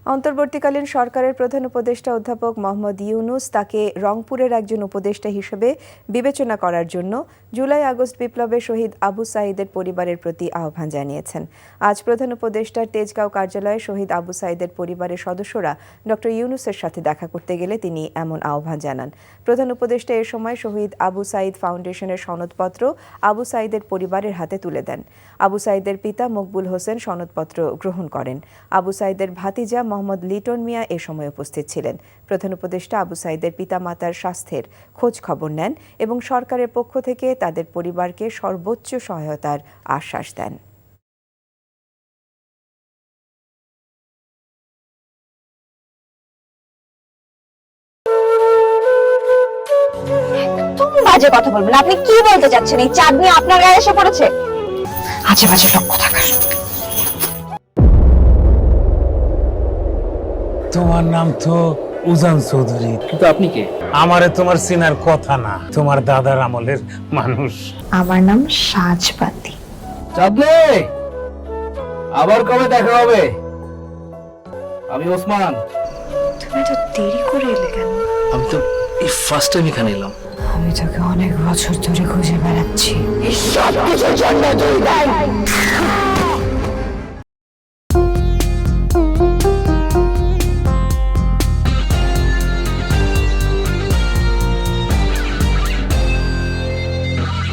অন্তর্বর্তীকালীন সরকারের প্রধান উপদেষ্টা অধ্যাপক মোহাম্মদ ইউনূস তাকে রংপুরের একজন উপদেষ্টা হিসেবে বিবেচনা করার জন্য জুলাই-আগস্ট বিপ্লবে শহীদ আবু সাঈদের পরিবারের প্রতি আহ্বান জানিয়েছেন। আজ প্রধান উপদেষ্টার তেজগাঁও কার্যালয়ে শহীদ আবু সাঈদের পরিবারের সদস্যরা ডক্টর ইউনূসের সাথে দেখা করতে গেলে তিনি এমন আহ্বান জানান। প্রধান উপদেষ্টা এ সময় শহীদ আবু সাঈদ ফাউন্ডেশনের সনদপত্র আবু সাঈদের পরিবারের হাতে তুলে দেন। আবু সাঈদের পিতা মকবুল হোসেন সনদপত্র গ্রহণ করেন। আবু সাঈদের ভাতিজা মোহাম্মদ লিটন মিয়া এ সময় উপস্থিত ছিলেন। প্রধান উপদেষ্টা আবু সাঈদের পিতামাতার স্বাস্থ্যের খোঁজ খবর নেন এবং সরকারের পক্ষ থেকে তাদের পরিবারকে সর্বোচ্চ সহায়তার আশ্বাস দেন। বাজে কথা বলবেন। আপনি কি বলতে চাচ্ছেন? এই চাঁদ নিয়ে আপনার গায়ে এসে পড়েছে? আজে বাজে লোক কোথাকার। তোমার নাম তো উজান চৌধুরী, কিন্তু আপনি কে? আমারে তোমার চিনার কথা না, তোমার দাদার আমলের মানুষ। আমার নাম সাজবাতি। চাঁদনি, আবার কবে দেখা হবে? আমি ওসমান। তুমি তো দেরি করে এলে কেন? আমি তো এই ফার্স্ট টাইম এখানে এলাম। আমি তোকে অনেক বছর ধরে খুঁজে বেড়াচ্ছি। সব কিছুর জন্য তুই দায়ী।